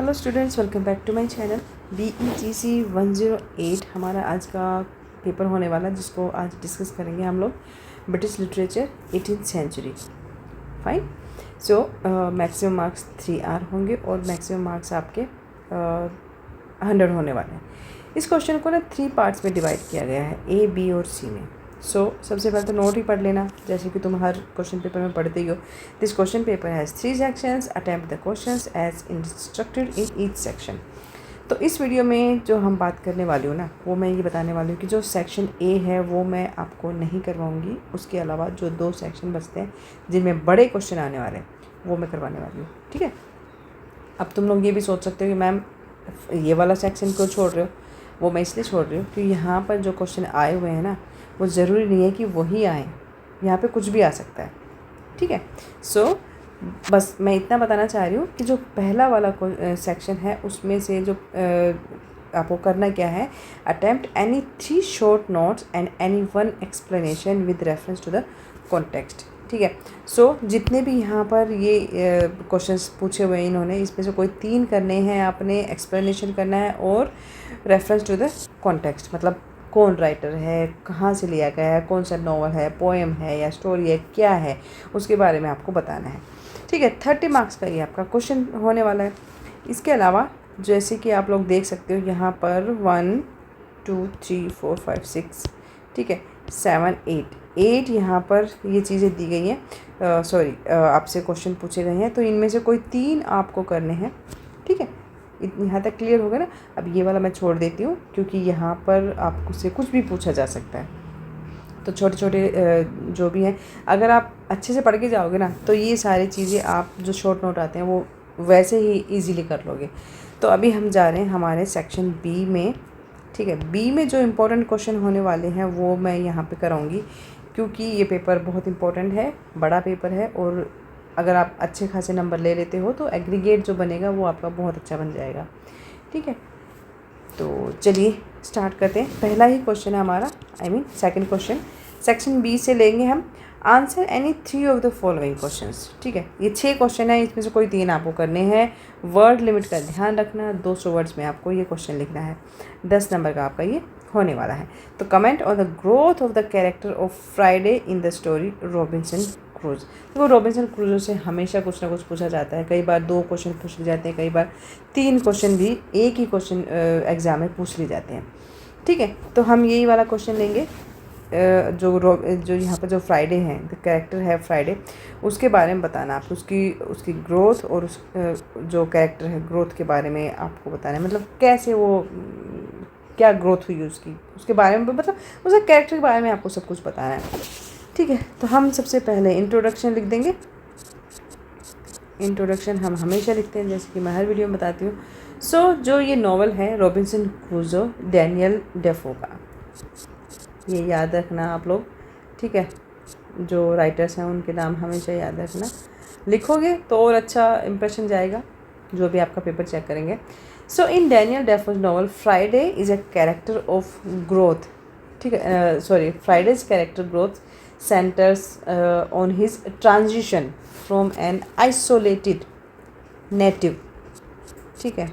Hello students, welcome back to my channel. BETC 108 हमारा आज का पेपर होने वाला है, जिसको आज डिस्कस करेंगे हम लोग। British literature 18th century. Fine. So maximum marks 3R होंगे और मैक्सिमम मार्क्स आपके 100 होने वाले हैं। इस क्वेश्चन को ना 3 पार्ट्स में डिवाइड किया गया है, A, B और C में। सबसे पहले तो नोट ही पढ़ लेना, जैसे कि तुम हर क्वेश्चन पेपर में पढ़ते ही हो। This question paper has 3 sections. Attempt the questions as instructed in each section. तो इस वीडियो में जो हम बात करने वाली हूँ ना, वो मैं ये बताने वाली हूँ कि जो सेक्शन A है वो मैं आपको नहीं करवाऊँगी। उसके अलावा जो 2 सेक्शन बचते हैं जिनमें बड़े क्वेश्चन आने वाले हैं, वो मैं करवाने वाली हूँ। ठीक है। अब तुम लोग ये भी सोच सकते हो कि मैम ये वाला सेक्शन क्यों छोड़ रहे हो। वो मैं इसलिए छोड़ रही हूँ कि यहाँ पर जो क्वेश्चन आए हुए हैं ना, वो ज़रूरी नहीं है कि वही आए, यहाँ पे कुछ भी आ सकता है। ठीक है। बस मैं इतना बताना चाह रही हूँ कि जो पहला वाला सेक्शन है उसमें से जो आपको करना क्या है, attempt any 3 short notes and any 1 explanation with reference to the context. ठीक है। जितने भी यहाँ पर ये क्वेश्चंस पूछे हुए हैं इन्होंने, इसमें से कोई 3 करने हैं आपने, एक्सप्लेनेशन करना है और रेफरेंस टू द कॉन्टेक्स्ट, मतलब कौन राइटर है, कहाँ से लिया गया है, कौन सा नॉवल है, पोएम है या स्टोरी है, क्या है, उसके बारे में आपको बताना है। ठीक है। 30 मार्क्स का ये आपका क्वेश्चन होने वाला है। इसके अलावा जैसे कि आप लोग देख सकते हो यहाँ पर 1 2 3 4 5 6, ठीक है, 7 8 यहाँ पर ये चीज़ें दी गई हैं। आपसे क्वेश्चन पूछे गए हैं, तो इनमें से कोई 3 आपको करने हैं। ठीक है। यहाँ तक क्लियर हो गया ना। अब ये वाला मैं छोड़ देती हूँ, क्योंकि यहाँ पर आपसे कुछ भी पूछा जा सकता है। तो छोटे छोटे जो भी हैं, अगर आप अच्छे से पढ़ के जाओगे ना, तो ये सारी चीज़ें आप जो शॉर्ट नोट आते हैं वो वैसे ही इजीली कर लोगे। तो अभी हम जा रहे हैं हमारे सेक्शन B में। ठीक है। B में जो इम्पोर्टेंट क्वेश्चन होने वाले हैं वो मैं यहाँ पे कराऊंगी, क्योंकि ये पेपर बहुत इम्पोर्टेंट है, बड़ा पेपर है, और अगर आप अच्छे खासे नंबर ले लेते हो तो एग्रीगेट जो बनेगा वो आपका बहुत अच्छा बन जाएगा। ठीक है। तो चलिए स्टार्ट करते हैं। पहला ही क्वेश्चन है हमारा, सेकंड क्वेश्चन। सेक्शन B से लेंगे हम, answer any 3 of the following questions. ठीक है। ये 6 क्वेश्चन है, इसमें से कोई 3 आपको करने हैं। वर्ड लिमिट का ध्यान रखना, 200 वर्ड्स में आपको ये क्वेश्चन लिखना है। 10 नंबर का आपका ये होने वाला है। तो comment on the growth of the character of Friday in the story Robinson cruise. देखो, रॉबिन्सन क्रूजो से हमेशा कुछ ना कुछ पूछा जाता है। कई बार 2 क्वेश्चन पूछ लिए जाते हैं, कई बार 3 क्वेश्चन भी एक ही क्वेश्चन एग्जाम में पूछ लिए जाते हैं। ठीक है। तो हम यही वाला क्वेश्चन लेंगे। जो यहाँ पर जो फ्राइडे है, द कैरेक्टर है फ्राइडे, उसके बारे में बताना आप, उसकी ग्रोथ और जो कैरेक्टर है ग्रोथ के बारे में आपको बताना है। मतलब कैसे वो क्या ग्रोथ हुई उसके बारे में, मतलब उसके कैरेक्टर के बारे में आपको सब कुछ बताना है। ठीक है। तो हम सबसे पहले इंट्रोडक्शन लिख देंगे। इंट्रोडक्शन हम हमेशा लिखते हैं, जैसे कि मैं हर वीडियो में बताती हूँ। जो ये नॉवल है रॉबिन्सन क्रूजो, डैनियल डेफो का, ये याद रखना आप लोग। ठीक है। जो राइटर्स हैं उनके नाम हमेशा याद रखना, लिखोगे तो और अच्छा इंप्रेशन जाएगा जो भी आपका पेपर चेक करेंगे। In Daniel Defoe's novel Friday is a character of growth. ठीक है। Friday's character growth centers on his transition from an isolated native, ठीक है,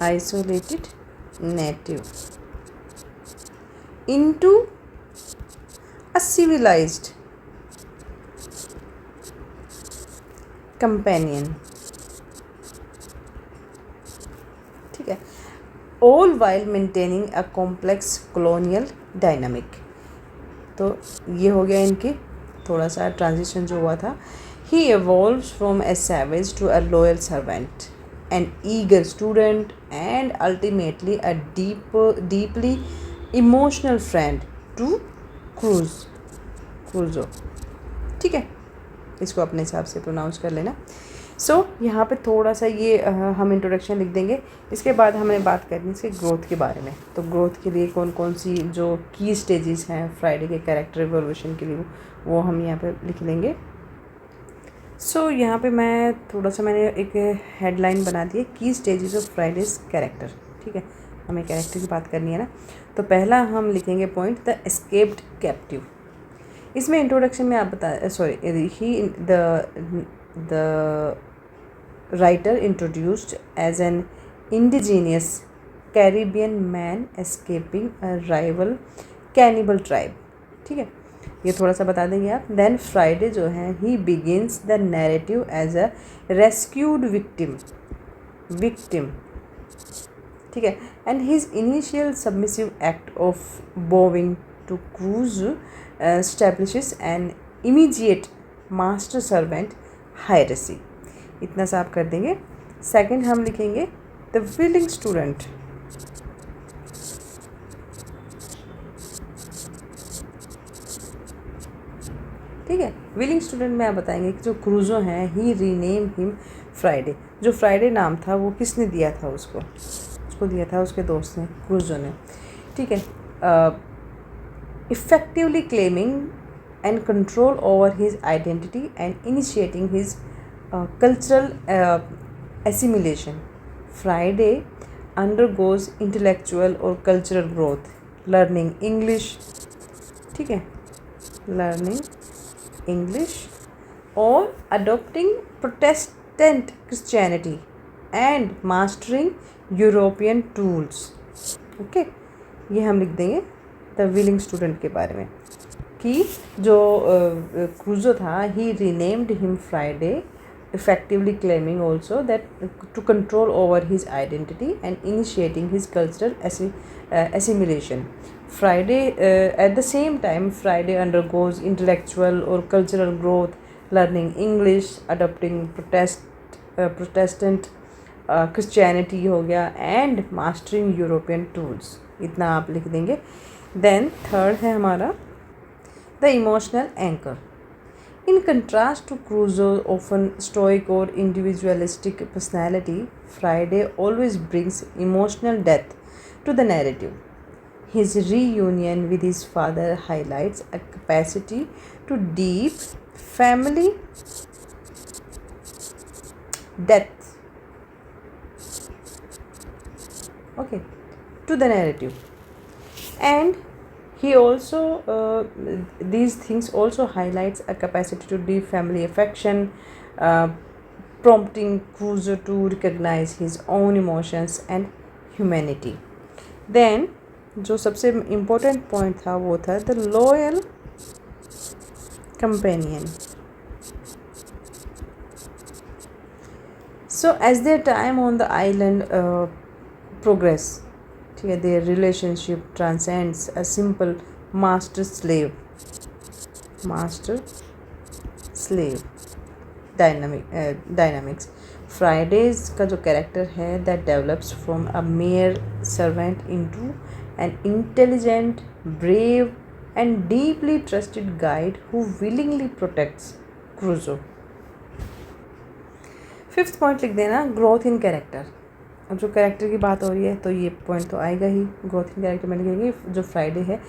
isolated native into a civilized companion। ठीक है। all while maintaining a complex colonial dynamic। तो ये हो गया इनकी थोड़ा सा ट्रांजिशन जो हुआ था। He evolves from a savage to a loyal servant, an eager student and ultimately a deeply emotional friend to Crusoe. ठीक है। इसको अपने हिसाब से प्रोनाउंस कर लेना। यहाँ पे थोड़ा सा ये हम इंट्रोडक्शन लिख देंगे। इसके बाद हमें बात करनी इसके ग्रोथ के बारे में। तो ग्रोथ के लिए कौन कौन सी जो की स्टेजेस हैं फ्राइडे के कैरेक्टर इवोल्यूशन के लिए, वो हम यहाँ पे लिख लेंगे। यहाँ पे मैंने एक हेडलाइन बना दी है, की स्टेजेस ऑफ फ्राइडेज कैरेक्टर। ठीक है। हमें कैरेक्टर की बात करनी है ना। तो पहला हम लिखेंगे पॉइंट, द एस्केप्ड कैप्टिव। इसमें इंट्रोडक्शन में आप the writer introduced as an indigenous Caribbean man escaping a rival cannibal tribe. ठीक है, ये थोड़ा सा बता देंगे आप. देन फ्राइडे जो है he begins the narrative as a rescued victim. ठीक है, and his initial submissive act of bowing to Crusoe establishes an immediate master servant hierarchy. इतना सा आप कर देंगे. सेकंड हम लिखेंगे द विलिंग स्टूडेंट. ठीक है, विलिंग स्टूडेंट में आप बताएंगे कि जो क्रूजो हैं ही रीनेम हिम फ्राइडे. जो फ्राइडे नाम था वो किसने दिया था उसको दिया था उसके दोस्त ने, क्रूजो ने. ठीक है, effectively claiming and control over his identity and initiating his cultural assimilation. Friday undergoes intellectual or cultural growth, learning English. ठीक है, learning English or adopting Protestant Christianity and mastering European tools. Okay, ये हम लिख देंगे the willing student के बारे में कि जो क्रूजो था he renamed him Friday, effectively claiming also that to control over his identity and initiating his cultural assimilation. Friday at the same time Friday undergoes intellectual or cultural growth, learning English, adopting Protestant Christianity हो गया and mastering European tools. इतना आप लिख देंगे. Then third है हमारा the emotional anchor. In contrast to Crusoe's often stoic or individualistic personality, Friday always brings emotional depth to the narrative. His reunion with his father highlights a capacity to deep family depth. Okay, to the narrative. And he also these things also highlights a capacity to deep family affection, prompting Crusoe to recognize his own emotions and humanity. Then जो सबसे important point था वो था the loyal companion. So as their time on the island progress, ठीक है, their relationship transcends a simple master slave dynamics. Fridays का जो character है that develops from a mere servant into an intelligent, brave and deeply trusted guide who willingly protects Crusoe. Fifth point लिख देना growth in character. अब जो character की बात हो रही है तो ये पॉइंट तो आएगा ही. ग्रोथ इन कैरेक्टर में लिखेंगे जो फ्राइडे है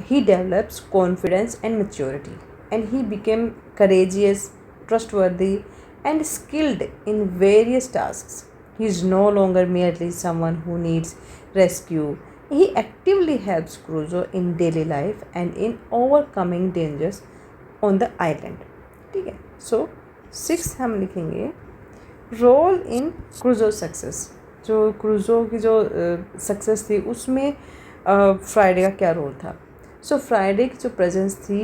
he develops confidence and maturity and he became courageous, trustworthy and skilled in various tasks. He is no longer merely someone who needs rescue. He actively helps Crusoe in daily life and in overcoming dangers on the island. ठीक है, so 6 हम लिखेंगे role in क्रूजो success. जो क्रूजो की जो success थी उसमें फ्राइडे का क्या रोल था. सो फ्राइडे की जो प्रेजेंस थी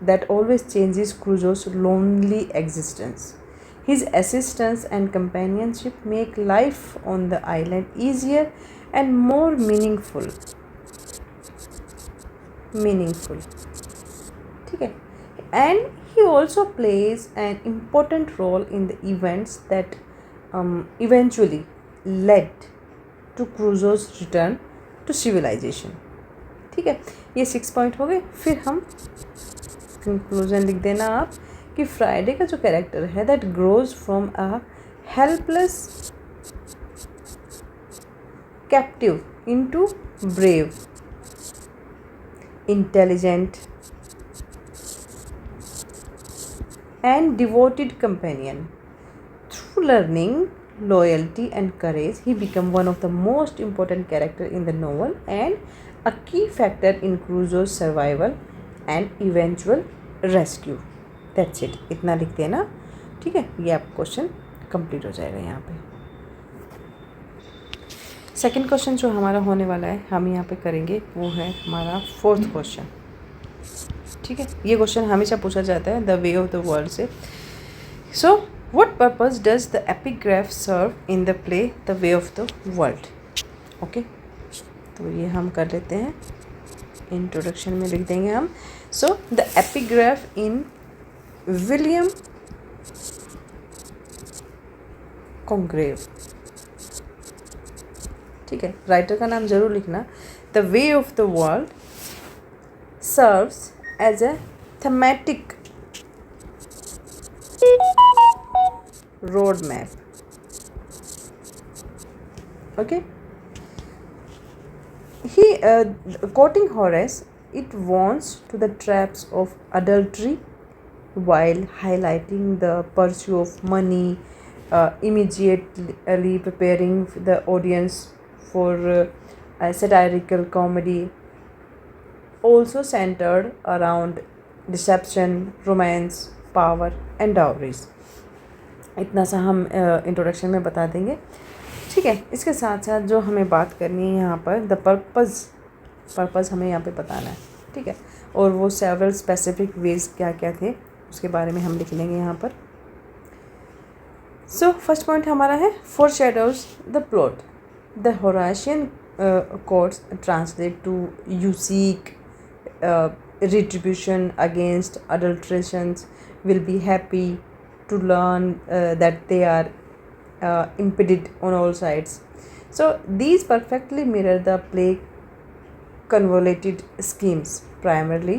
that always changes Crusoe's lonely existence. His assistance and companionship make life on the island easier and more meaningful. ठीक है, and he also plays an important role in the events that eventually led to Crusoe's return to civilization. ठीक है, ये 6 point हो गए. फिर हम conclusion लिख देना आप कि फ्राइडे का जो कैरेक्टर है that grows from a helpless captive into brave, intelligent and devoted companion. Through learning, loyalty and courage, he became one of the most important character in the novel and a key factor in Crusoe's survival and eventual rescue. That's it. इतना लिख देना. ठीक है, ये आप question complete हो जाएगा यहाँ पे। सेकंड क्वेश्चन जो हमारा होने वाला है हम यहाँ पे करेंगे वो है हमारा फोर्थ क्वेश्चन। ठीक है, ये क्वेश्चन हमेशा पूछा जाता है the Way of the World से। So what purpose does the epigraph serve in the play the Way of the World. Okay, तो ये हम कर लेते हैं, इंट्रोडक्शन में लिख देंगे हम। So the epigraph in William Congreve, ठीक है, राइटर का नाम जरूर लिखना। The Way of the World serves as a thematic road map. Okay, he quoting Horace, it warns to the traps of adultery while highlighting the pursuit of money, immediately preparing the audience for a satirical comedy also centered around deception, romance, power and dowries। इतना सा हम introduction में बता देंगे। ठीक है, इसके साथ साथ जो हमें बात करनी है यहाँ पर द पर्पज़ हमें यहाँ पे बताना है। ठीक है, और वो सेवरल स्पेसिफिक वेज क्या क्या थे उसके बारे में हम लिख लेंगे यहाँ पर। सो फर्स्ट पॉइंट हमारा है foreshadows the plot. The Horatian quotes translate to you seek retribution against adulterations, will be happy to learn that they are impeded on all sides. So these perfectly mirror the play convoluted schemes primarily।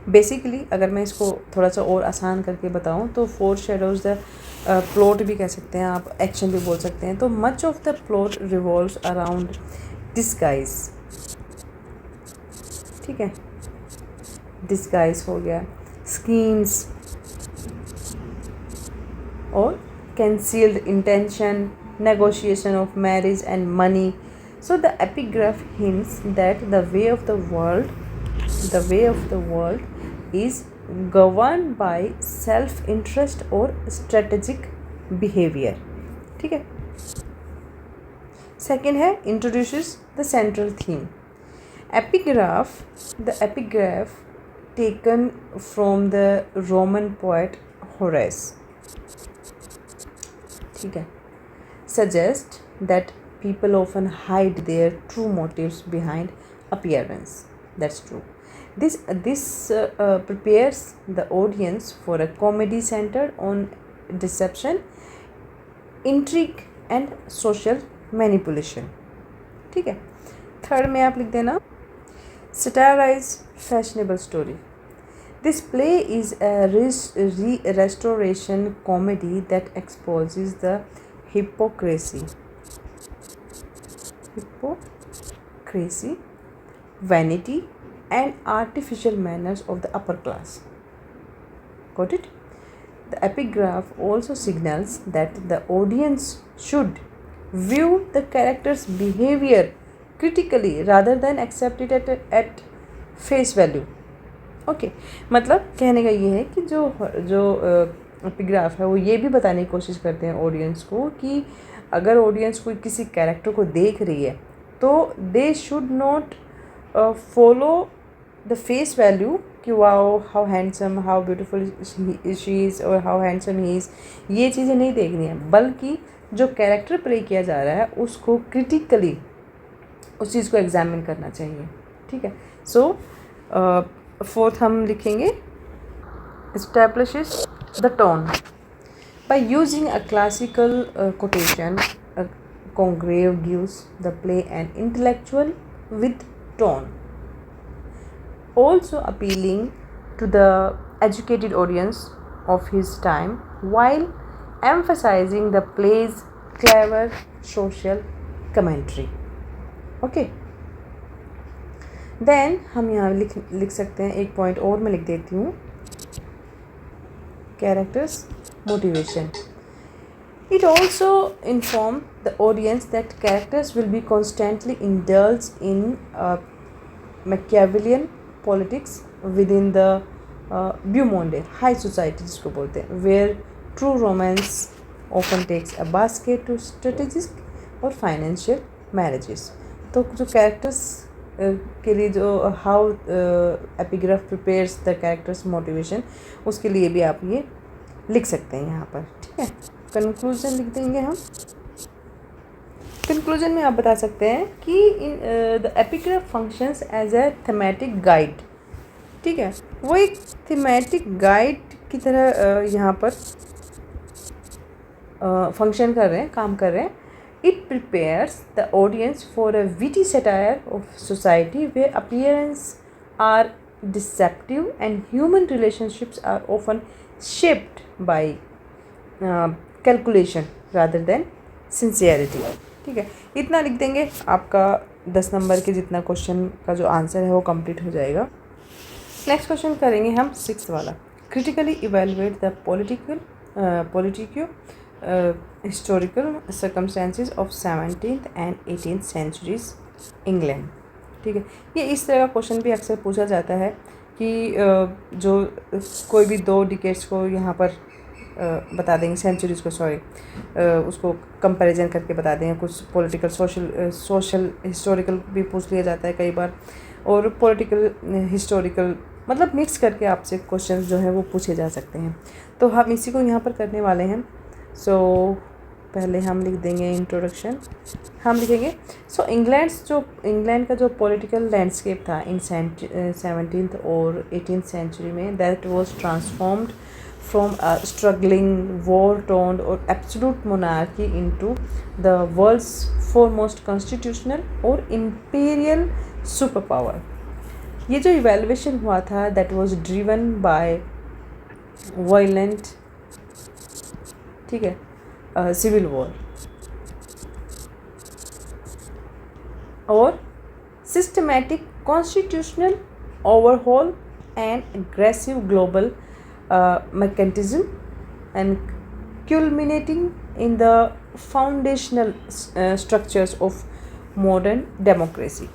Basically अगर मैं इसको थोड़ा सा और आसान करके बताऊं तो फोर शेडोज द प्लॉट भी कह सकते हैं आप, एक्शन भी बोल सकते हैं। तो much of the plot revolves around disguise. ठीक है, डिस्गाइज हो गया, स्कीम्स और concealed intention, negotiation of marriage and money. So the epigraph hints that the way of the world is governed by self-interest or strategic behavior। ठीक है, second है introduces the central theme। The epigraph taken from the Roman poet Horace, ठीक है, suggest that people often hide their true motives behind appearance। That's true। This prepares the audience for a comedy centered on deception, intrigue and social manipulation। ठीक है, third में आप लिख देना satirize fashionable story। This play is a restoration comedy that exposes the hypocrisy, vanity and artificial manners of the upper class। Got it? The epigraph also signals that the audience should view the character's behavior critically rather than accept it at face value। Okay, मतलब कहने का ये है कि जो epigraph है वो ये भी बताने की कोशिश करते हैं ऑडियंस को कि अगर ऑडियंस कोई किसी कैरेक्टर को देख रही है तो they should not follow the face value कि wow how handsome, how beautiful she is और हाउ हैंडसम ही इज़, ये चीज़ें नहीं देखनी है, बल्कि जो कैरेक्टर प्ले किया जा रहा है उसको क्रिटिकली उस चीज़ को एग्जामिन करना चाहिए। ठीक है, सो फोर्थ हम लिखेंगे establishes the tone। By using a classical quotation, Congreve gives the play an intellectual with tone, also appealing to the educated audience of his time while emphasizing the play's clever social commentary। Okay, then हम यहाँ लिख सकते हैं एक point और मैं लिख देती हूँ, characters motivation. It also inform the audience that characters will be constantly indulge in Machiavellian politics within the beau monde high society जिसको बोलते हैं, where true romance often takes a basket to strategic और financial marriages. तो जो characters के लिए जो how epigraph prepares the characters motivation, उसके लिए भी आप ये लिख सकते हैं यहाँ पर। ठीक है, कंक्लूजन लिख देंगे हम। कंक्लूजन में आप बता सकते हैं कि the epigraph functions as a thematic guide. ठीक है, वो एक थीमेटिक गाइड की तरह यहाँ पर फंक्शन कर रहे हैं, काम कर रहे हैं। It prepares the audience for a witty satire of society where appearance are deceptive and human relationships are often shaped by calculation rather than sincerity. ठीक है, इतना लिख देंगे, आपका 10 नंबर के जितना क्वेश्चन का जो आंसर है वो कंप्लीट हो जाएगा। नेक्स्ट क्वेश्चन करेंगे हम 6th वाला। Critically evaluate the politico historical circumstances of 17th and 18th centuries England. ठीक है, ये इस तरह का क्वेश्चन भी अक्सर पूछा जाता है कि जो कोई भी 2 डिकेड्स को यहाँ पर बता देंगे, सेंचुरीज़ को, सॉरी, उसको कंपैरिजन करके बता देंगे। कुछ पॉलिटिकल सोशल हिस्टोरिकल भी पूछ लिया जाता है कई बार, और पॉलिटिकल हिस्टोरिकल, मतलब मिक्स करके आपसे क्वेश्चंस जो है वो पूछे जा सकते हैं। तो हम इसी को यहाँ पर करने वाले हैं। सो पहले हम लिख देंगे इंट्रोडक्शन। हम लिखेंगे इंग्लैंड का जो पॉलिटिकल लैंडस्केप था इन 17th और 18th सेंचुरी में, that was transformed from a struggling, war-torn or absolute monarchy into the world's foremost constitutional or imperial superpower। ये जो evaluation हुआ था, that was driven by violent, ठीक है, civil war और systematic constitutional overhaul and aggressive global mechanism and culminating in the foundational structures of modern democracy।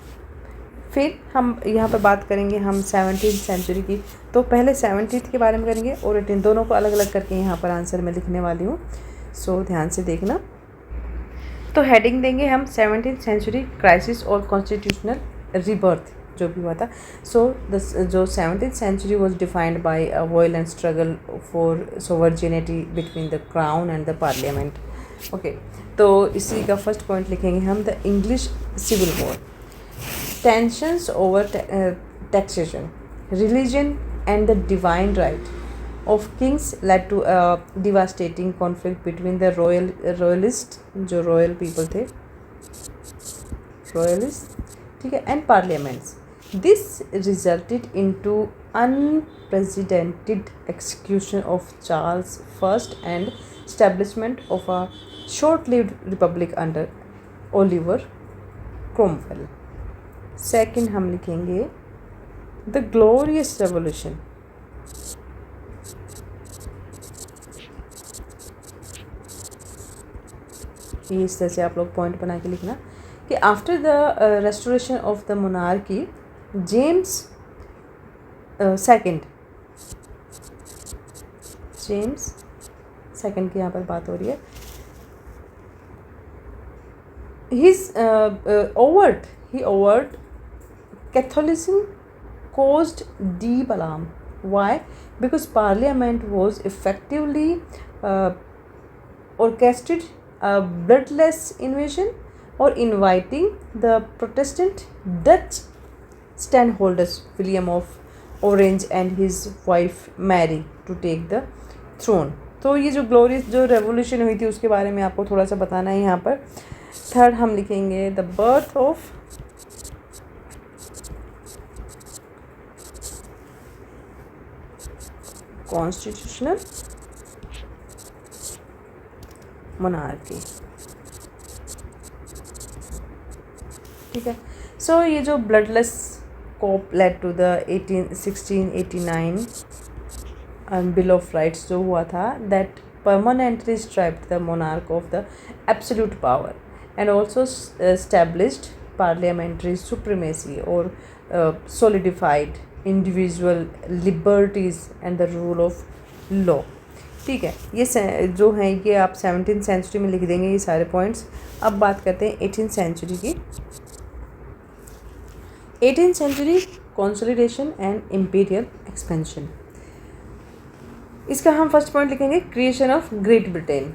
फिर हम यहाँ पर बात करेंगे हम 17th सेंचुरी की। तो पहले 17th के बारे में करेंगे और 18 दोनों को अलग अलग करके यहाँ पर आंसर मैं लिखने वाली हूँ। सो ध्यान से देखना। तो हेडिंग देंगे हम 17th सेंचुरी क्राइसिस और कॉन्स्टिट्यूशनल रिबर्थ जो भी हुआ था। सो जो 17th century was defined by a violent struggle for sovereignty between the crown and the parliament. Okay, तो इसी का फर्स्ट पॉइंट लिखेंगे हम, the English civil war, tensions over taxation, religion and the divine right of kings led to a devastating conflict between the royalist, जो royal people थे, royalist, ठीक है, and parliaments. This resulted into unprecedented execution of Charles I and establishment of a short-lived republic under Oliver Cromwell। Second हम लिखेंगे The Glorious Revolution। ये इस तरह से आप लोग पॉइंट बना के लिखना कि after the restoration of the monarchy, James second की यहाँ पर बात हो रही है। he overt Catholicism caused deep alarm। Why? Because Parliament was effectively orchestrated a bloodless invasion or inviting the Protestant Dutch standholders William of Orange and his wife Mary to take the throne। तो ये जो glorious जो revolution हुई थी उसके बारे में आपको थोड़ा सा बताना है यहाँ पर। थर्ड हम लिखेंगे the birth of constitutional monarchy. ठीक है, सो ये जो bloodless coup led to the 1689 bill of rights जो हुआ था, that permanently stripped the monarch of the absolute power and also established parliamentary supremacy और solidified individual liberties and the rule of law। ठीक है, ये जो हैं ये आप 17th सेंचुरी में लिख देंगे ये सारे पॉइंट्स। अब बात करते हैं 18th सेंचुरी की। 18th century consolidation and imperial expansion. इसका हम फर्स्ट पॉइंट लिखेंगे creation of Great Britain.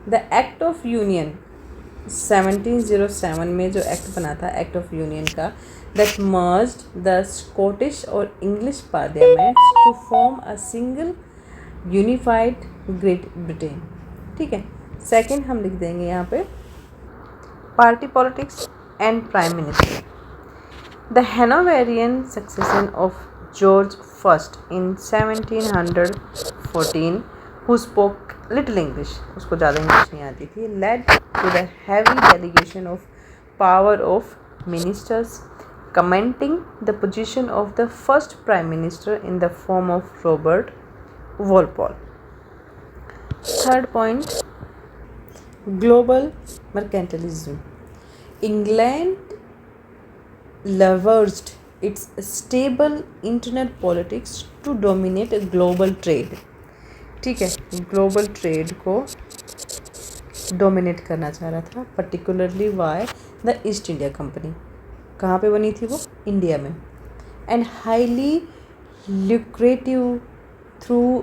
The Act of Union 1707 में जो एक्ट बना था, एक्ट ऑफ यूनियन का, दैट मर्ज्ड द स्कॉटिश और English parliament to form a single unified Great Britain. ठीक है, सेकंड हम लिख देंगे यहाँ पे party politics and prime minister. The Hanoverian succession of George first in 1714 who spoke little English, उसको ज़्यादा इंग्लिश नहीं आती थी, led to the heavy delegation of power of ministers, commenting the position of the first prime minister in the form of Robert Walpole. Third point, global mercantilism. England leveraged its stable internal politics to dominate global trade. ठीक है, global trade को dominate करना चाह रहा था, particularly why the east India company. कहाँ पे बनी थी वो? इंडिया में। And highly lucrative through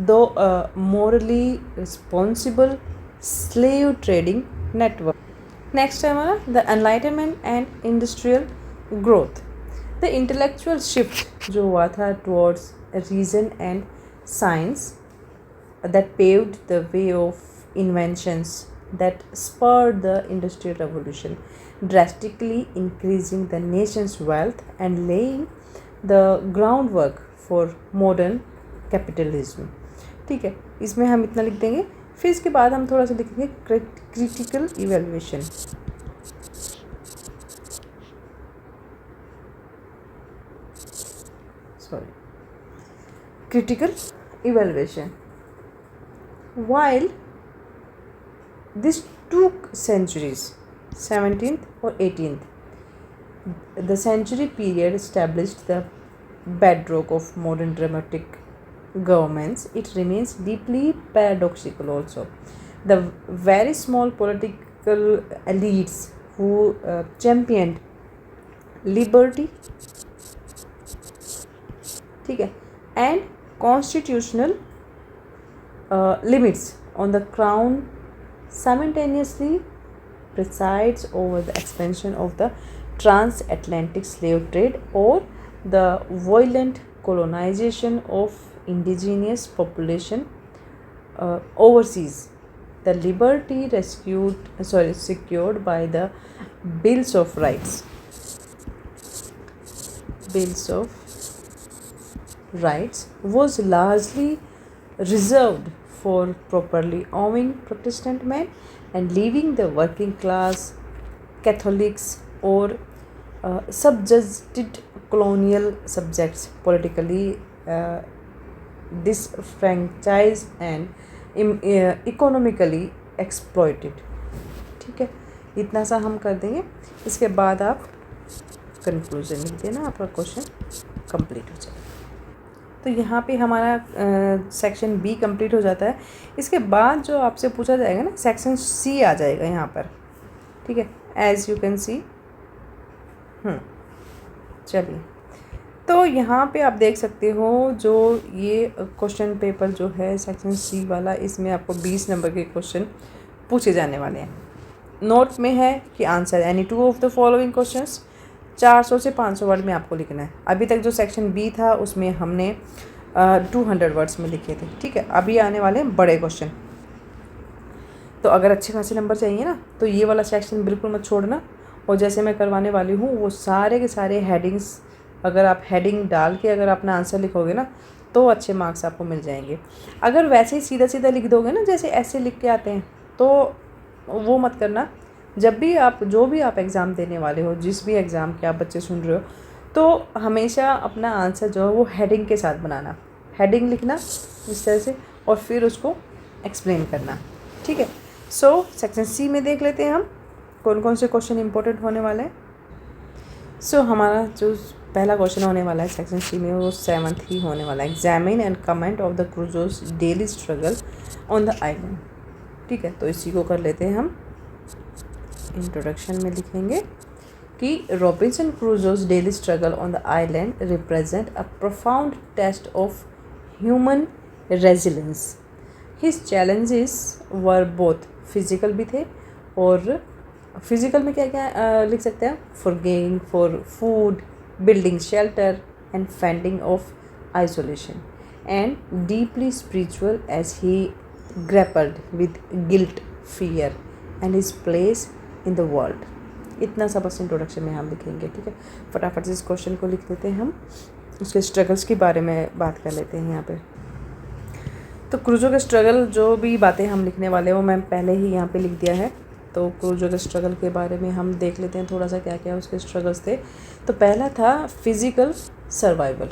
the morally responsible slave trading network. Next है हमारा the enlightenment and industrial growth. The intellectual shift जो हुआ था towards reason and science that paved the way of inventions that spurred the industrial revolution, drastically increasing the nation's wealth and laying the groundwork for modern capitalism. ठीक है, इसमें हम इतना लिख देंगे। फिर इसके बाद हम थोड़ा सा लिखेंगे critical evaluation. Critical evaluation. While this took centuries, 17th or 18th, the century period established the bedrock of modern dramatic governments, it remains deeply paradoxical also. The very small political elites who championed liberty, ठीक है, and constitutional limits on the crown simultaneously presides over the expansion of the transatlantic slave trade or the violent colonization of indigenous population overseas. The liberty secured by the Bills of Rights. Bills of Rights was largely reserved for properly owning Protestant men and leaving the working class Catholics or subjugated colonial subjects politically disfranchised and economically exploited. ठीक है, इतना सा हम कर देंगे। इसके बाद आप कंक्लूजन लिख देना, आपका क्वेश्चन कंप्लीट हो जाएगा। तो यहाँ पे हमारा सेक्शन बी कंप्लीट हो जाता है। इसके बाद जो आपसे पूछा जाएगा ना, सेक्शन सी आ जाएगा यहाँ पर। ठीक है, एज यू कैन सी। चलिए, तो यहाँ पे आप देख सकते हो जो ये क्वेश्चन पेपर जो है सेक्शन सी वाला, इसमें आपको 20 नंबर के क्वेश्चन पूछे जाने वाले हैं। नोट में है कि answer any two of the following questions 400 से 500 वर्ड में आपको लिखना है। अभी तक जो सेक्शन बी था उसमें हमने 200 वर्ड्स में लिखे थे। ठीक है, अभी आने वाले हैं बड़े क्वेश्चन। तो अगर अच्छे खासे नंबर चाहिए ना, तो ये वाला सेक्शन बिल्कुल मत छोड़ना। और जैसे मैं करवाने वाली हूँ वो सारे के सारे हेडिंग्स, अगर आप हेडिंग डाल के अगर अपना आंसर लिखोगे ना, तो अच्छे मार्क्स आपको मिल जाएंगे। अगर वैसे ही सीधा सीधा लिख दोगे ना, जैसे ऐसे लिख के आते हैं, तो वो मत करना। जब भी आप जो भी आप एग्ज़ाम देने वाले हो, जिस भी एग्ज़ाम के आप बच्चे सुन रहे हो, तो हमेशा अपना आंसर जो है वो हेडिंग के साथ बनाना। हेडिंग लिखना इस तरह से और फिर उसको एक्सप्लेन करना। ठीक है, सो सेक्शन सी में देख लेते हैं हम कौन कौन से क्वेश्चन इंपॉर्टेंट होने वाले हैं। सो हमारा जो पहला क्वेश्चन होने वाला है सेक्शन सी में, वो 7th ही होने वाला है। Examine and comment of the Crusoe's daily struggle on the island. ठीक है, तो इसी को कर लेते हैं हम। इंट्रोडक्शन में लिखेंगे कि Robinson Crusoe's daily struggle on the island represent a profound test of human resilience. His challenges were both physical भी थे, और फिजिकल में क्या क्या लिख सकते हैं, foraging for food, building shelter and fending off isolation, and deeply spiritual as he grappled with guilt, fear and his place in the world। इतना सा बस इंट्रोडक्शन में हम लिखेंगे। ठीक है, फटाफट से इस क्वेश्चन को लिख देते हैं हम, उसके स्ट्रगल्स के बारे में बात कर लेते हैं यहाँ पे। तो क्रूजो के स्ट्रगल जो भी बातें हम लिखने वाले हैं वो मैं पहले ही यहाँ पे लिख दिया है। तो क्रूजो के स्ट्रगल के बारे में हम देख लेते हैं थोड़ा सा, क्या क्या उसके स्ट्रगल्स थे। तो पहला था फिज़िकल सर्वाइवल।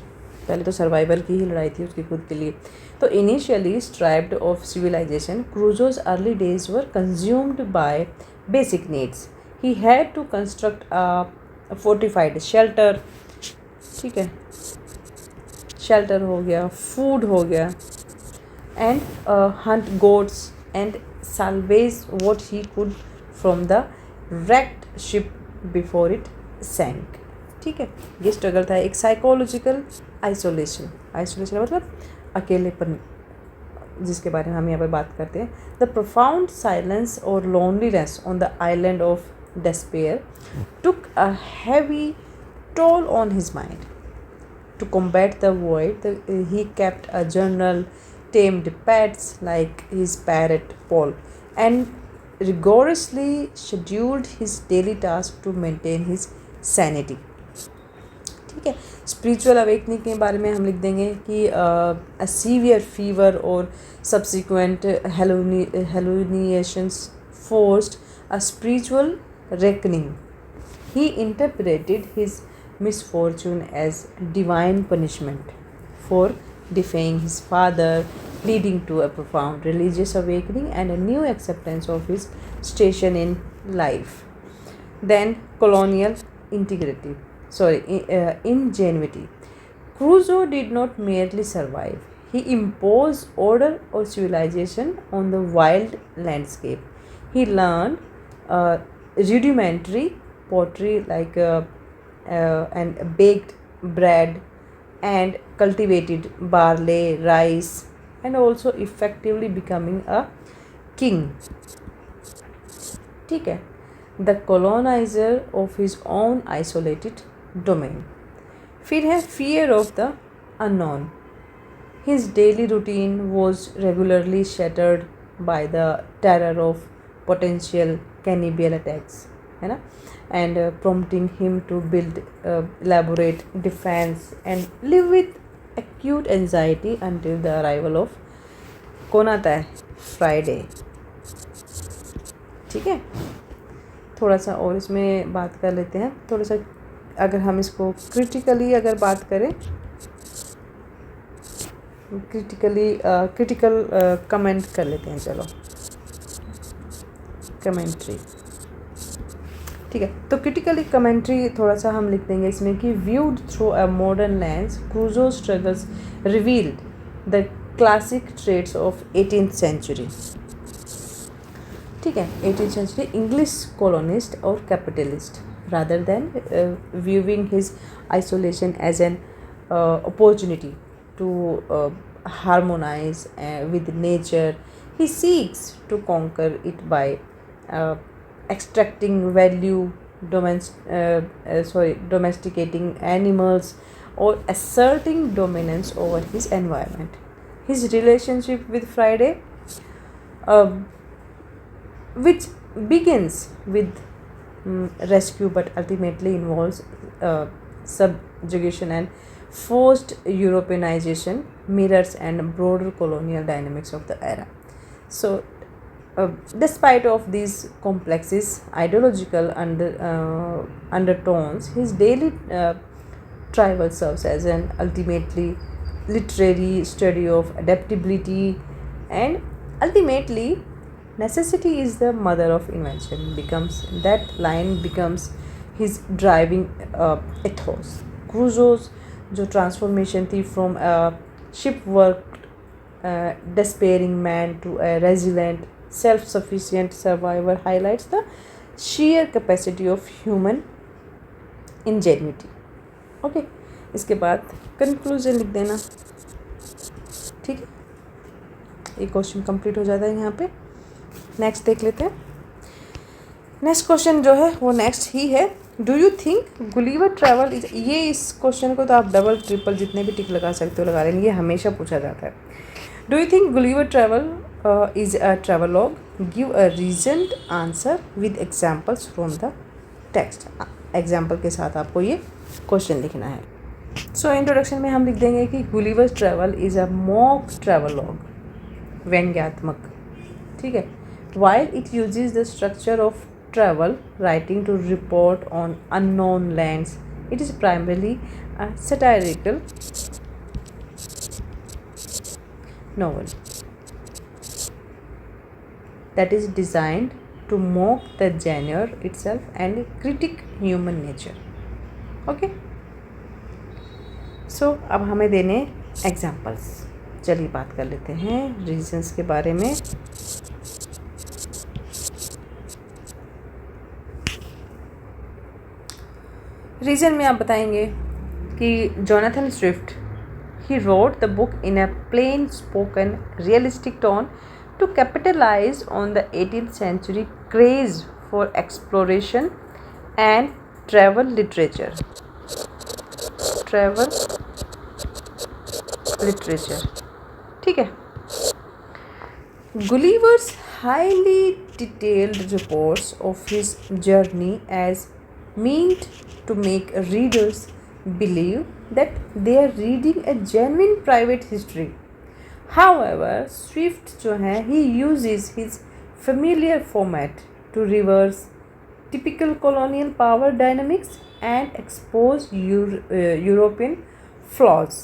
पहले तो सर्वाइवल की ही लड़ाई थी उसकी खुद के लिए। तो initially strived of civilization, Crusoe's early days were consumed by basic needs. He had to construct a fortified shelter. ठीक है, शेल्टर हो गया, फूड हो गया, and hunt goats and salvage what he could from the wrecked ship before it sank। ठीक है, ये struggle था। एक साइकोलॉजिकल आइसोलेशन, आइसोलेशन मतलब अकेलेपन, जिसके बारे में हम यहाँ पर बात करते हैं। द प्रोफाउंड साइलेंस और loneliness on the island of despair took a heavy toll on his mind. To combat the void, he kept a journal, tamed pets like his parrot Paul, and rigorously scheduled his daily tasks to maintain his sanity। ठीक है, spiritual awakening के बारे में हम लिख देंगे कि a severe fever और subsequent hallucinations forced a spiritual reckoning. He interpreted his misfortune as divine punishment for defying his father, leading to a profound religious awakening and a new acceptance of his station in life। Then colonial ingenuity. Crusoe did not merely survive, he imposed order or civilization on the wild landscape। He learned rudimentary pottery like and baked bread, and cultivated barley, rice, and also effectively becoming a king। ठीक है, the colonizer of his own isolated domain। फिर है fear of the unknown। His daily routine was regularly shattered by the terror of potential cannibal attacks, है ना, and prompting him to build elaborate defense and live with acute anxiety until the arrival of कौन आता है, Friday. ठीक है, थोड़ा सा और इसमें बात कर लेते हैं। थोड़ा सा अगर हम इसको क्रिटिकली अगर बात करें, क्रिटिकल कमेंट कर लेते हैं। चलो, कमेंट्री। ठीक है, तो क्रिटिकली कमेंट्री थोड़ा सा हम लिख देंगे इसमें कि viewed through a modern lens, Crusoe struggles revealed the classic traits of 18th century. ठीक है, 18th सेंचुरी इंग्लिश कॉलोनिस्ट और capitalist, rather than viewing his isolation as an opportunity to harmonize with nature, he seeks to conquer it by extracting value, domesticating animals, or asserting dominance over his environment। His relationship with Friday, which begins with rescue but ultimately involves subjugation and forced Europeanization, mirrors and broader colonial dynamics of the era। So despite of these complexes ideological undertones, his daily travel serves as an ultimately literary study of adaptability, and ultimately necessity is the mother of invention becomes his driving ethos। क्रूजोज जो transformation थी from ship work despairing man to a resilient self-sufficient survivor highlights the sheer capacity of human ingenuity. Okay, इसके बाद conclusion लिख देना, ठीक है। ये question complete हो जाता है यहाँ पे। नेक्स्ट देख लेते हैं। नेक्स्ट क्वेश्चन जो है वो नेक्स्ट ही है, do you think Gulliver travel is, ये इस क्वेश्चन को तो आप डबल ट्रिपल जितने भी टिक लगा सकते हो लगा लेंगे, ये हमेशा पूछा जाता है। Do you think Gulliver travel is a travelogue? Give a reasoned answer with examples from the text. Example के साथ आपको ये क्वेश्चन लिखना है। सो इंट्रोडक्शन में हम लिख देंगे कि Gulliver travel is a mock travelogue, व्यंग्यात्मक, ठीक है। While it uses the structure of travel writing to report on unknown lands, it is primarily a satirical novel that is designed to mock the genre itself and critique human nature. Okay, so अब हमें देने examples. चलिए बात कर लेते हैं regions के बारे में। रीज़न में आप बताएंगे कि Jonathan Swift he wrote the book in a plain spoken realistic tone to capitalise on the 18th century craze for exploration and travel literature. ठीक है। Gulliver's highly detailed reports of his journey as meant to make readers believe that they are reading a genuine private history. However, Swift जो है he uses his familiar format to reverse typical colonial power dynamics and expose European flaws.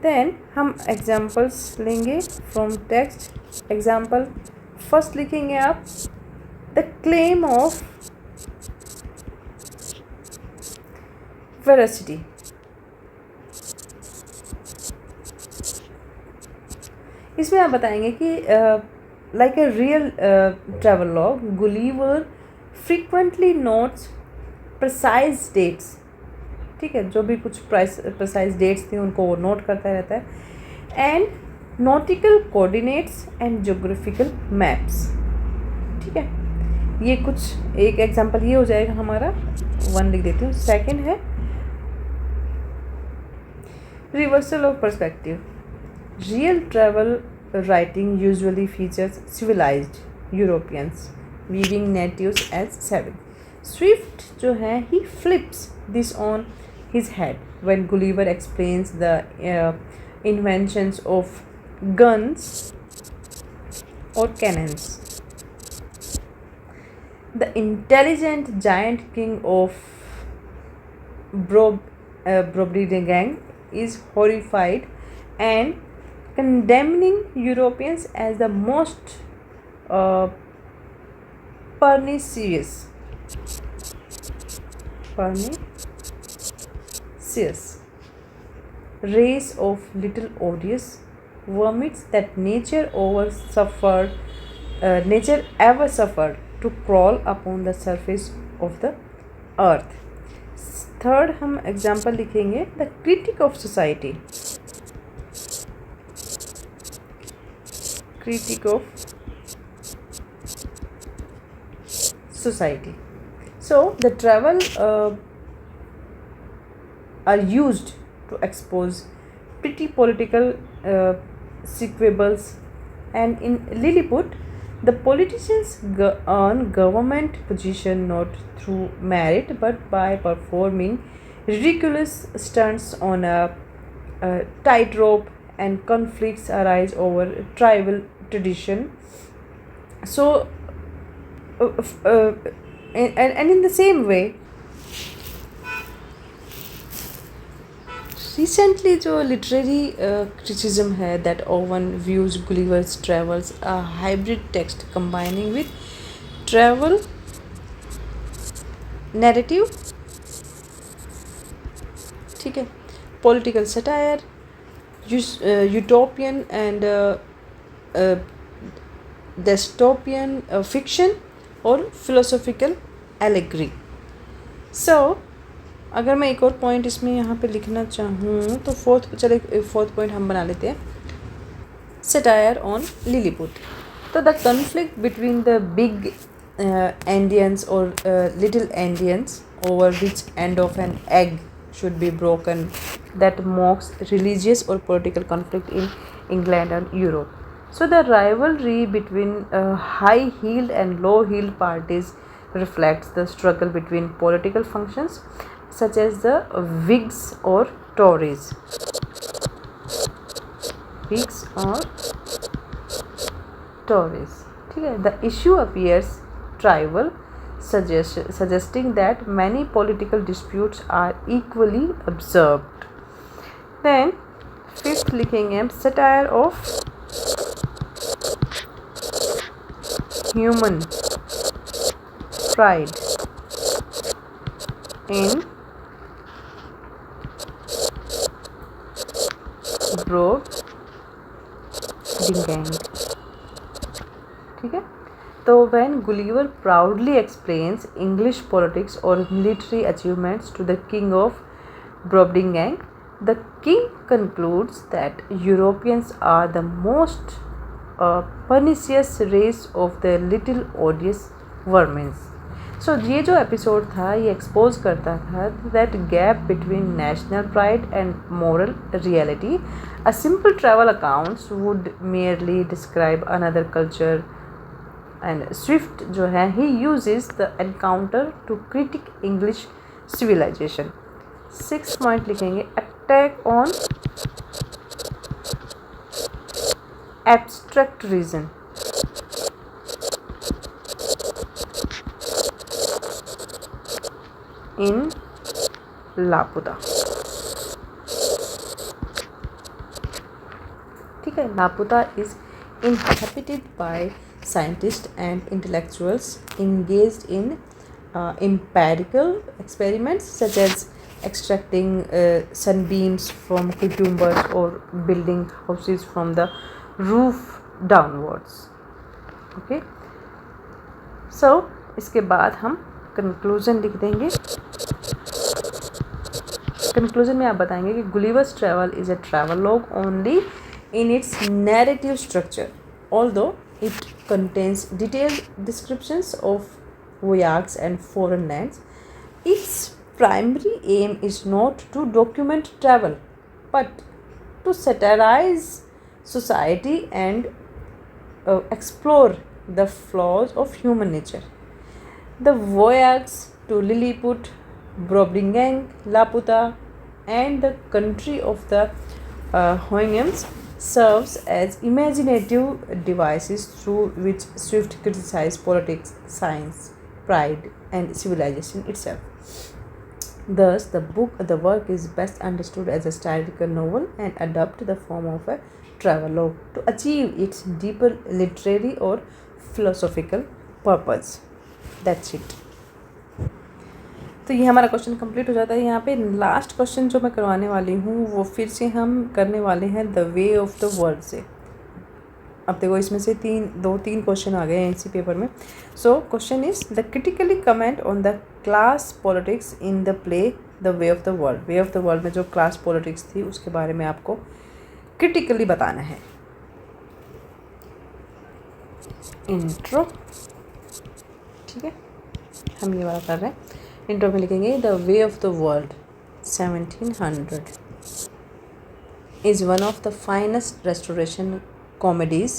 Then हम examples लेंगे from text. Example first लिखेंगे आप, the claim of veracity. इसमें आप बताएंगे कि like a real travelogue Gulliver frequently notes precise dates, ठीक है, जो भी कुछ प्रिसाइज डेट्स थी उनको वो नोट करता रहता है, and nautical coordinates and geographical maps, ठीक है। ये कुछ एक एग्जांपल ये हो जाएगा हमारा, वन लिख देती हूँ। सेकंड है reversal of perspective. Real travel writing usually features civilized Europeans viewing natives as savage. Swift जो है he flips this on his head when Gulliver explains the inventions of guns or cannons. The intelligent giant king of Brobdingang is horrified and condemning Europeans as the most pernicious race of little odious vermins that nature ever suffered to crawl upon the surface of the earth. Third हम example लिखेंगे, the critic of society. So the travel are used to expose pretty political sequables, and in Lilliput the politicians earn government position not through merit but by performing ridiculous stunts on a tightrope, and conflicts arise over tribal tradition. So and in the same way recently जो literary criticism है that often views Gulliver's Travels a hybrid text combining with travel narrative ठीक है, political satire, utopian and dystopian fiction और philosophical Allegri. सो अगर मैं एक और point इसमें यहाँ पे लिखना चाहूँ तो फोर्थ पॉइंट हम बना लेते हैं, satire on Lilliput. So the conflict between the big Indians or little Indians over which end of an egg should be broken, that mocks religious or political conflict in England and Europe. So the rivalry between high-heeled and low-heeled parties reflects the struggle between political functions such as the Whigs or Tories. Whigs or Tories. ठीक है, the issue appears trivial, suggesting that many political disputes are equally observed. Then fifth लिखेंगे हम, satire of human pride in Brobdingnag. ठीक है, तो when Gulliver proudly explains English politics or military achievements to the king of Brobdingnag, the king concludes that Europeans are the most pernicious race of the little odious vermin. सो ये जो episode था ये expose करता था that gap between national pride and moral reality. A simple travel accounts would merely describe another culture and Swift जो है ही uses the encounter to critique English civilization. 6 point लिखेंगे, attack on abstract reason. In Laputa. ठीक है, Laputa is inhabited by scientists and intellectuals engaged in empirical experiments such as extracting sunbeams from cucumbers or building houses from the roof downwards. Okay, so इसके बाद हम conclusion लिख देंगे. Conclusion में आप बताएंगे कि Gulliver's travel is a travel log only in its narrative structure, although it contains detailed descriptions of voyages and foreign lands. Its primary aim is not to document travel but to satirize society and explore the flaws of human nature. The voyages to Lilliput, Brobdingnag, Laputa and the country of the Houyhnhnms serves as imaginative devices through which Swift criticized politics, science, pride and civilization itself. Thus, the work is best understood as a satirical novel and adopt the form of a travelogue to achieve its deeper literary or philosophical purpose. That's it. तो ये हमारा question complete हो जाता है. यहाँ पे last question जो मैं करवाने वाली हूँ वो फिर से हम करने वाले हैं the Way of the World से. अब देखो इसमें से 3 क्वेश्चन आ गए हैं इसी पेपर में. So question is the critically comment on the class politics in the play the Way of the world. Way of the world में जो क्लास पॉलिटिक्स थी उसके बारे में आपको क्रिटिकली बताना है. इंट्रो. ठीक है, हम ये वाला कर रहे हैं. इंट्रो में लिखेंगे the Way of the world 1700 is one of the finest restoration comedies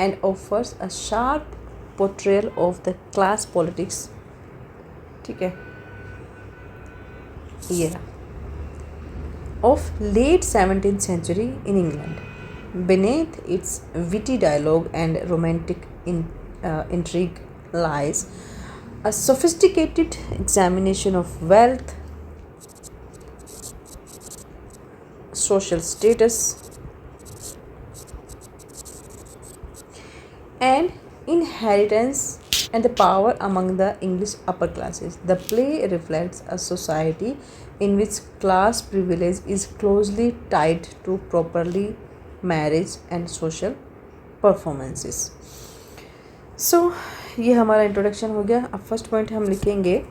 and offers a sharp portrayal of the class politics. ठीक है, ये रहा of late 17th century in England. Beneath its witty dialogue and romantic intrigue lies a sophisticated examination of wealth, social status and inheritance and the power among the English upper classes. The play reflects a society in which class privilege is closely tied to properly marriage and social performances. So ये हमारा introduction हो गया. अब first point हम लिखेंगे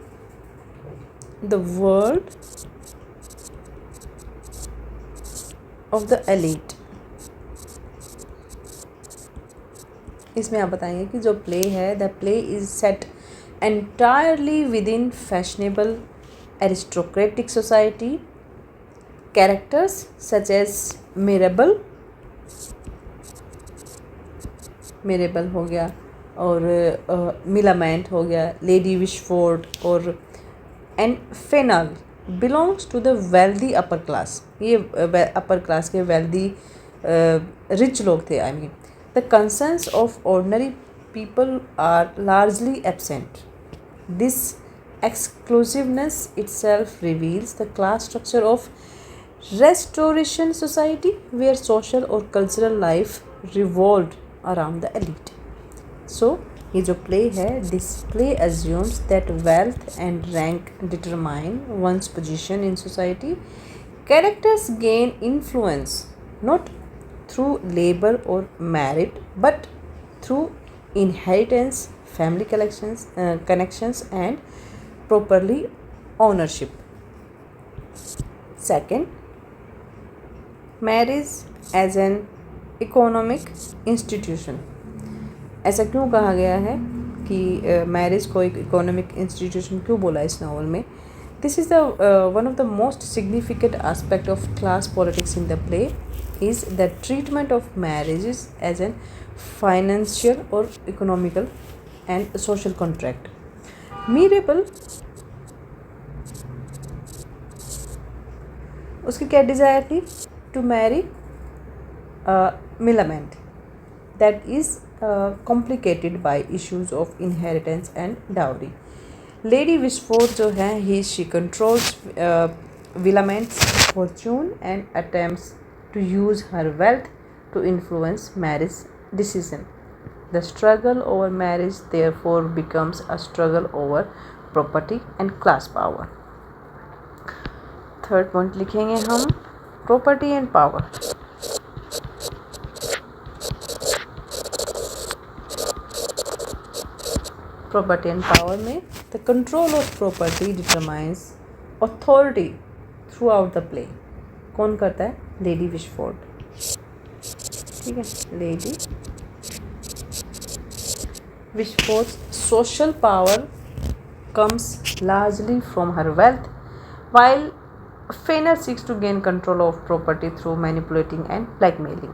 the world of the elite. इसमें आप बताएंगे कि जो प्ले है, the play is set entirely within fashionable aristocratic society. Characters such as Mirabell हो गया और मिलामेंट हो गया, लेडी विशफोर्ड और and Fainall belongs to the wealthy upper class. ये अपर क्लास के वेल्दी रिच लोग थे. I mean the concerns of ordinary people are largely absent. This exclusiveness itself reveals the class structure of restoration society where social or cultural life revolved around the elite. So ये जो play है, this play assumes that wealth and rank determine one's position in society. Characters gain influence not through labor or merit but through inheritance, family connections and properly ownership. Second, marriage as an economic institution. ऐसा क्यों कहा गया है कि marriage को एक economic institution क्यों बोला इस नावल में? This is the one of the most significant aspect of class politics in the play is the treatment of marriages as an financial or economical and social contract. Mirabel उसकी क्या desire थी? To marry Millamant that is complicated by issues of inheritance and dowry. Lady Wishfort जो है she controls Villament's fortune and attempts to use her wealth to influence marriage decision. The struggle over marriage therefore becomes a struggle over property and class power. Third point लिखेंगे हम property and power. Property and power में the control of property determines authority throughout the play. कौन करता है? Lady विशफोर्ड. ठीक है, lady विशफोर्ड्स social power comes largely from her wealth, while Fenner seeks to gain control of property through manipulating and blackmailing.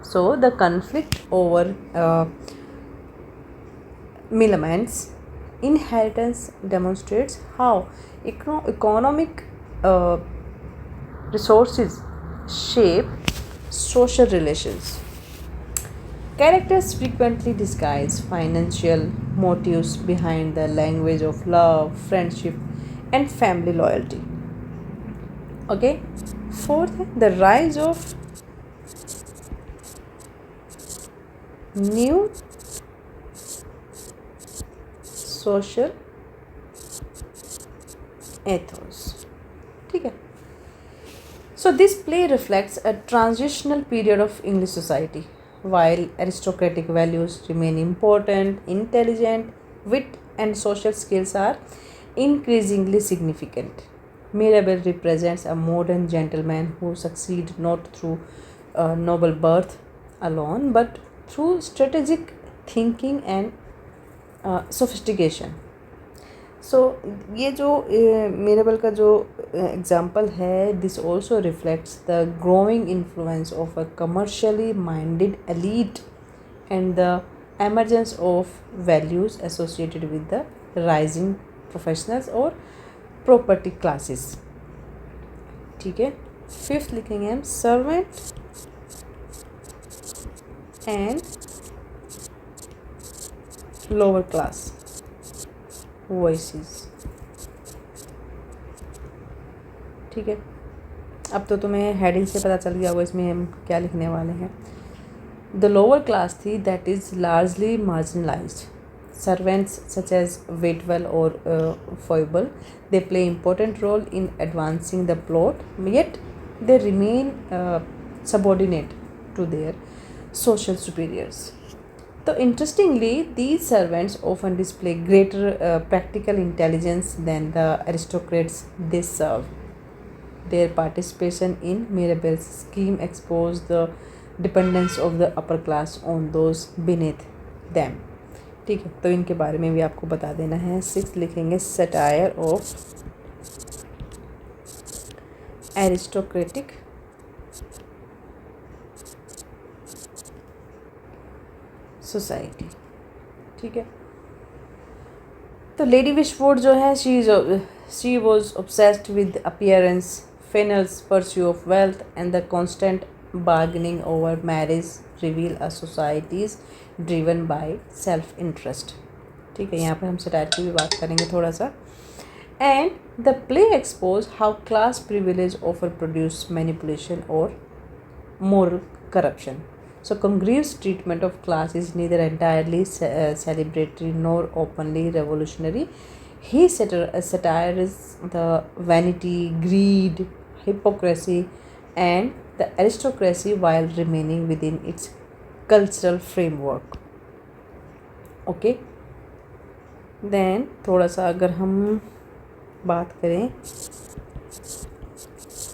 So the conflict over Milament's inheritance demonstrates how economic resources shape social relations. Characters frequently disguise financial motives behind the language of love, friendship, and family loyalty. Okay. Fourth, the rise of new social ethos. ठीक है. So this play reflects a transitional period of English society. While aristocratic values remain important, intelligent, wit and social skills are increasingly significant. Mirabel represents a modern gentleman who succeeds not through noble birth alone but through strategic thinking and sophistication. सो ये जो मिरेबल का जो example है, this also reflects the growing influence of a commercially minded elite and the emergence of values associated with the rising professionals और property classes. ठीक है. Fifth लिखेंगे हम servant and lower class voices. ठीक है. अब तो तुम्हें हेडिंग से पता चल गया होगा इसमें हम क्या लिखने वाले हैं. द लोअर क्लास थी that is largely marginalised. servants such as Waitwell or Foible, they play important role in advancing the plot, yet they remain subordinate to their social superiors. So interestingly, these servants often display greater practical intelligence than the aristocrats they serve. Their participation in Mirabelle's scheme exposed the dependence of the upper class on those beneath them. ठीक है, तो इनके बारे में भी आपको बता देना है. 6 लिखेंगे सटायर ऑफ एरिस्टोक्रेटिक सोसाइटी. ठीक है, तो लेडी विशवुड जो है she was obsessed with appearance, Fennel's pursuit of wealth and the constant bargaining over marriage reveal a societies driven by self interest. ठीक है, यहाँ पर हम सटायर की भी बात करेंगे थोड़ा सा. And the play expose how class privilege often produce manipulation or moral corruption. So Congreve's treatment of class is neither entirely celebratory nor openly revolutionary. He satirizes the vanity, greed, hypocrisy, and the aristocracy while remaining within its cultural framework. Okay. Then थोड़ा सा अगर हम बात करें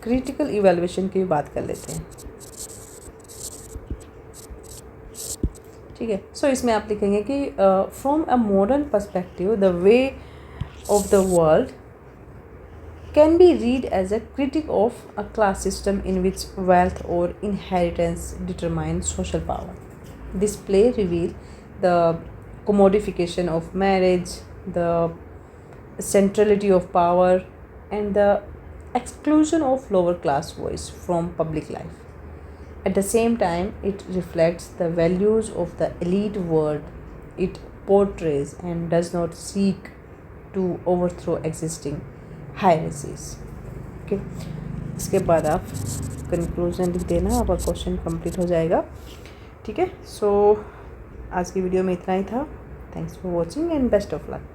critical evaluation की भी बात कर लेते हैं. ठीक है, सो इसमें आप लिखेंगे कि from a modern perspective the Way of the world can be read as a critic of a class system in which wealth or inheritance determines social power. This play reveals the commodification of marriage, the centrality of power, and the exclusion of lower class voice from public life. At the same time, it reflects the values of the elite world it portrays and does not seek to overthrow existing hierarchies. Okay, इसके बाद आप conclusion लिख देना, आपका question complete हो जाएगा. ठीक है, सो आज की वीडियो में इतना ही था. Thanks for watching and best of luck.